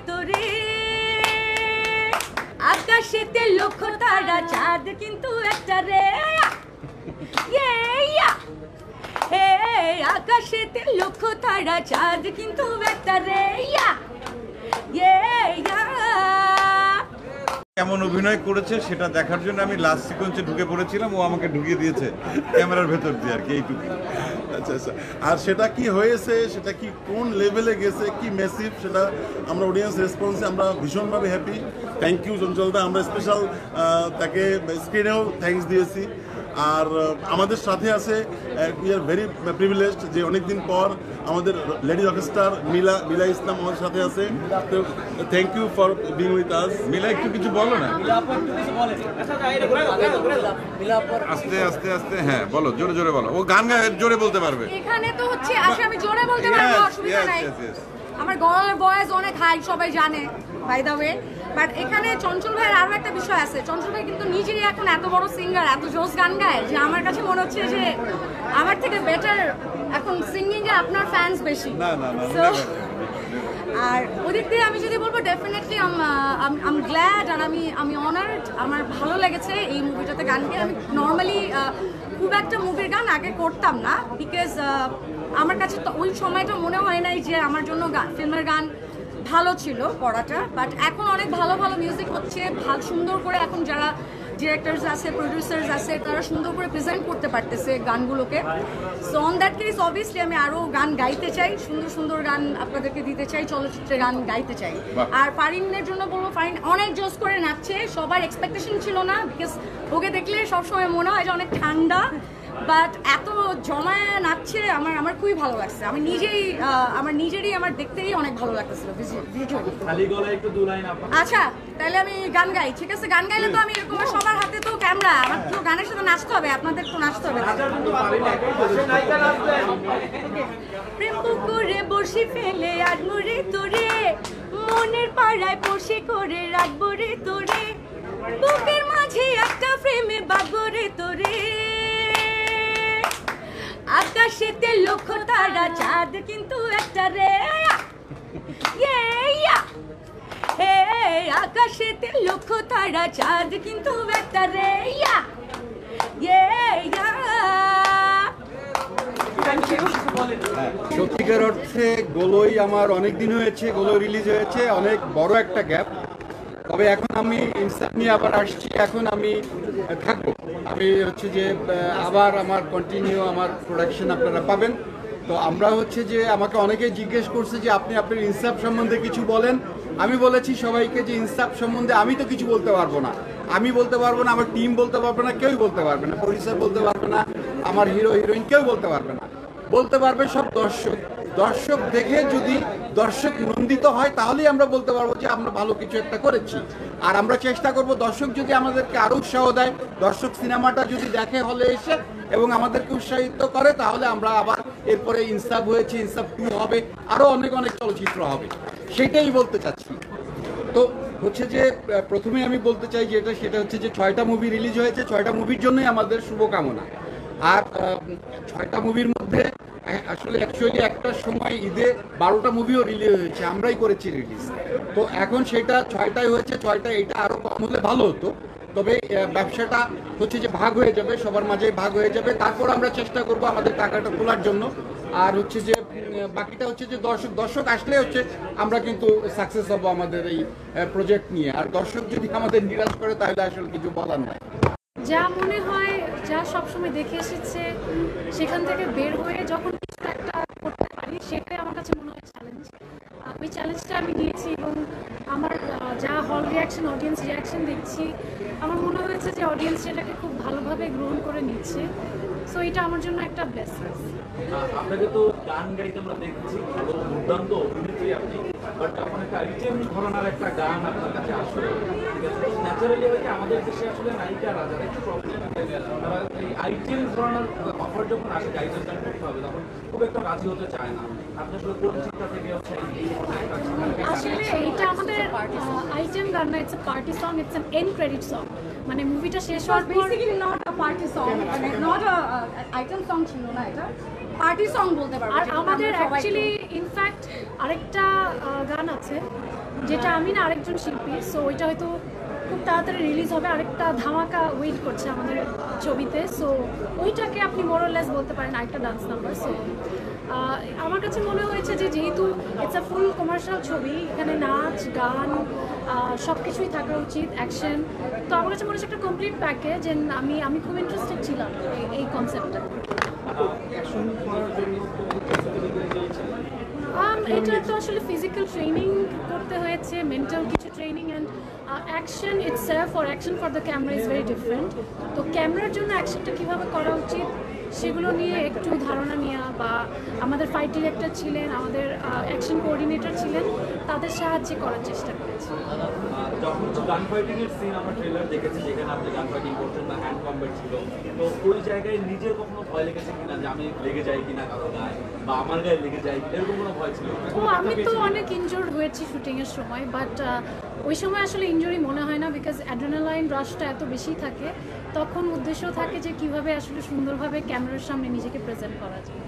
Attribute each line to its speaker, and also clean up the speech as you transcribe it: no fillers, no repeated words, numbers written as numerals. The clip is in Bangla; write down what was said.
Speaker 1: তোরে আকাশেতে লক্ষ তারা চাঁদ কিন্তু একটা রে হে আকাশেতে লক্ষ তারা চাঁদ কিন্তু একটা রে
Speaker 2: কেমন অভিনয় করেছে সেটা দেখার জন্য আমি লাস্ট সিকোয়েন্সে ঢুকে পড়েছিলাম, ও আমাকে ঢুকিয়ে দিয়েছে ক্যামেরার ভেতর দিয়ে আর কি, এইটুকু।
Speaker 3: আচ্ছা আচ্ছা, আর সেটা কি হয়েছে, সেটা কি কোন লেভেলে গেছে, কি মেসিভ, সেটা আমরা অডিয়েন্স রেসপন্সে আমরা ভীষণভাবে হ্যাপি। থ্যাংক ইউ চঞ্চলদা, আমরা স্পেশাল তাকে স্ক্রিনেও থ্যাঙ্কস দিয়েছি। আর আমাদের সাথে আছে উই আর ভেরি প্রিভিলেজড যে অনেকদিন পর আমাদের লেডি রকস্টার মিলা ইসলাম আমাদের সাথে আছে। তো thank you for being with us.
Speaker 2: Mila একটু কিছু বলো না, আস্তে আস্তে আস্তে। হ্যাঁ বলো, জোরে জোরে বলো, ও গান গায়ে জোরে বলতে পারবে।
Speaker 1: এখানে তো হচ্ছে আসলে আমি জোরে বলতে পারবো, অসুবিধা নাই। আমার গলার ভয়েস অনেক হাই, সবাই জানে বাই দ্য ওয়ে। বাট এখানে চঞ্চল ভাইয়ের আরো একটা বিষয় আছে, চঞ্চল ভাই কিন্তু নিজেই এখন এত বড় সিঙ্গার, এত জোস গান গায় যে আমার কাছে মনে হচ্ছে যে আমার থেকে বেটার এখন সিঙ্গিং এ আপনার ফ্যান্স বেশি। আর ওদিক দিয়ে আমি যদি বলবো ডেফিনেটলি আম গ্ল্যাড আর আমি অনার্ড। আমার ভালো লেগেছে এই মুভিটাতে গান গিয়ে। আমি নর্মালি খুব একটা মুভির গান আগে করতাম না, বিকজ আমার কাছে তো ওই সময়টা মনে হয় নাই যে আমার জন্য ফিল্মের গান ভালো ছিল পড়াটা। বাট এখন অনেক ভালো ভালো মিউজিক হচ্ছে, সুন্দর করে এখন যারা ডিরেক্টরস আছে, প্রডিউসার্স আছে, তারা সুন্দর করে প্রেজেন্ট করতে পারতেছে গানগুলোকে। So on that case obviously আমি আরও গান গাইতে চাই, সুন্দর সুন্দর গান আপনাদেরকে দিতে চাই, চলচ্চিত্রে গান গাইতে চাই। আর ফারিনের জন্য বলবো, ফারিন অনেক জোস করে নাচছে, সবার এক্সপেকটেশন ছিল না, বিকজ ওকে দেখলে সবসময় মনে হয় যে অনেক ঠান্ডা, বাট এত জমায় নাচছে আমার খুবই ভালো লাগছে। আমি নিজেরই আমার দেখতেই অনেক ভালো লাগতেছিল ভিজুয়ালি। আচ্ছা তাহলে আমি গান গাই, ঠিক আছে? গান গাইলে তো আমি এরকম সবার হাতে তো ক্যামেরা, আমার তো গানের সাথে নাচতে হবে, আপনাদের তো নাচতে হবে। প্রেম পুকুরে বসি ফেলে আডমু রে তোরে, মনের পাড়ায় বসে করে রাখবো রে তোরে, বুকের মাঝে একটা ফ্রেমে বাঁধবো রে তোরে, আকাশেতে লক্ষ তারা চাঁদ কিন্তু একটা রে হে আকাশেতে লক্ষ তারা চাঁদ কিন্তু একটা রে
Speaker 4: সত্যিকার অর্থে গোলই আমার অনেক দিন হয়েছে, গোলই রিলিজ হয়েছে, অনেক বড় একটা গ্যাপ। তবে এখন আমি ইনসাফ নিয়ে আবার আসছি, এখন আমি থাকবো। আমি হচ্ছে যে আবার আমার কন্টিনিউ আমার প্রোডাকশন আপনারা পাবেন। তো আমরা হচ্ছে যে আমাকে অনেকেই জিজ্ঞেস করছে যে আপনি আপনার ইনসাফ সম্বন্ধে কিছু বলেন। আমি বলেছি সবাইকে যে ইনসাফ সম্বন্ধে আমি তো কিছু বলতে পারবো না, আমি বলতে পারবো না, আমার টিম বলতে পারবে না, কেউই বলতে পারবে না, প্রডিউসার বলতে পারবে না, আমার হিরো হিরোইন কেউ বলতে পারবে না। বলতে পারবে সব দর্শক। দর্শক দেখে যদি দর্শক নন্দিত হয় তাহলেই আমরা বলতে পারবো যে আমরা ভালো কিছু একটা করেছি। আর আমরা চেষ্টা করব দর্শক যদি আমাদেরকে আরো উৎসাহ দেয়, দর্শক সিনেমাটা যদি দেখে হলে এসে এবং আমাদেরকে উৎসাহিত করে, তাহলে আমরা আবার এরপরে ইনসাফ হয়েছে, ইনসাফ 2 হবে, আরো অনেক অনেক চলচ্চিত্র হবে, সেটাই বলতে চাচ্ছি। তো হচ্ছে যে প্রথমে আমি বলতে চাই যে সেটা হচ্ছে যে 6টা মুভি রিলিজ হয়েছে, 6টা মুভির জন্যই আমাদের শুভকামনা। আর 6টা মুভির মধ্যে আসলে অ্যাকচুয়ালি একটার সময় ঈদে 12টা মুভিও রিলিজ হয়েছে, আমরাই করেছি রিলিজ। তো এখন সেটা 6টাই হয়েছে, 6টা এটা আরো কম হলে ভালো হতো। তবে ব্যবসাটা হচ্ছে যে ভাগ হয়ে যাবে, সবার মাঝে ভাগ হয়ে যাবে। তারপর আমরা চেষ্টা করব আমাদের টাকাটা তোলার জন্য। আর হচ্ছে যে বাকিটা হচ্ছে যে দর্শক আসলে হচ্ছে আমরা কিন্তু সাকসেস হব আমাদের এই প্রজেক্ট নিয়ে। আর দর্শক যদি আমাদের নিরাশ করে তাহলে আসলে কিছু বলার নাই।
Speaker 5: যা মনে হয়, যা সবসময় দেখে এসেছে, সেখান থেকে বের হয়ে যখন কিছু একটা করতে পারি, সেটাই আমার কাছে মনে হয় চ্যালেঞ্জ। ওই চ্যালেঞ্জটা আমি নিয়েছি এবং আমার যা হল রিয়াকশন, অডিয়েন্স রিয়াকশন দেখছি, আমার মনে হয়েছে যে অডিয়েন্স সেটাকে খুব ভালোভাবে গ্রহণ করে নিচ্ছে। সো এটা আমার জন্য একটা ব্লেসিং।
Speaker 6: আপনাকে তো গান গাইতে আমরা দেখছি, ভালো দুর্দান্ত অভিনেত্রী আপনি, বাট এখন একটা আইটেম ঘরানার একটা গান আপনার কাছে আসলে ন্যাচারালি হয় আমাদের দেশে আসলে নায়িকারা যারা একটু প্রবলেম তারা এই আইটেম ঘরানার অফার যখন আসে গাইডের গান করতে হবে, তখন খুব একটা রাজি হতে চায় না। আপনি আসলে কোন চিন্তা থেকে হচ্ছে
Speaker 5: আসলে এইটা আমাদের আইটেম গান না, it's a party song, it's an end credit song. মানে মুভিটা শেষ হওয়ার পর
Speaker 1: basically not a party song, মানে নট আ আইটেম সং ছিল না, এটা পার্টি সং বলতে পারবো।
Speaker 5: আর আমাদের অ্যাকচুয়ালি ইনফ্যাক্ট আরেকটা গান আছে যেটা আমি না আরেকজন শিল্পী, সো ওইটা হয়তো খুব তাড়াতাড়ি রিলিজ হবে। আরেকটা ধামাকা ওয়েট করছে আমাদের ছবিতে, সো ওইটাকে আপনি মোরলেস বলতে পারেন আরেকটা ডান্স নাম্বার। সো আমার কাছে মনে হয়েছে যে যেহেতু ইটস আ ফুল কমার্শিয়াল ছবি, এখানে নাচ গান সব কিছুই থাকা উচিত, অ্যাকশন, তো আমার কাছে মনে হচ্ছে একটা কমপ্লিট প্যাকেজ। এন্ড আমি খুব ইন্টারেস্টেড ছিলাম এই কনসেপ্টটা। এটা তো আসলে ফিজিক্যাল ট্রেনিং করতে হয়েছে, মেন্টাল কিছু training, and action itself for action for the camera is very different. তো ক্যামেরার জন্য অ্যাকশনটা কীভাবে করা উচিত সেগুলো নিয়ে একটু ধারণা নেওয়া, বা আমাদের ফাইট ডিরেক্টর ছিলেন, আমাদের অ্যাকশন কোঅর্ডিনেটর ছিলেন, তাদের সাহায্যে করার চেষ্টা করেছি।
Speaker 6: যখন গান ফাইটিং এর সিন আমরা ট্রেলার দেখেছি যেখানে আপনি গান ফাইটিং করছেন বা হ্যান্ড কম্ব্যাট ছিল, তো ওই জায়গায় নিজের কখনো ভয় লেগেছে কিনা যে আমি লেগে যাই কিনা কারো গায়ে বা আমার গায়ে লেগে যাই, এরকম কোনো ভয় ছিল?
Speaker 5: আমি তো অনেক ইনজোর্ড হয়েছি শুটিংয়ের সময়, বাট ওই সময় আসলে ইনজুরি মনে হয় না, বিকজ অ্যাড্রেনালাইন রাশটা এত বেশি থাকে। তখন উদ্দেশ্য থাকে যে কিভাবে আসলে সুন্দরভাবে ক্যামেরার সামনে নিজেকে প্রেজেন্ট করা যায়।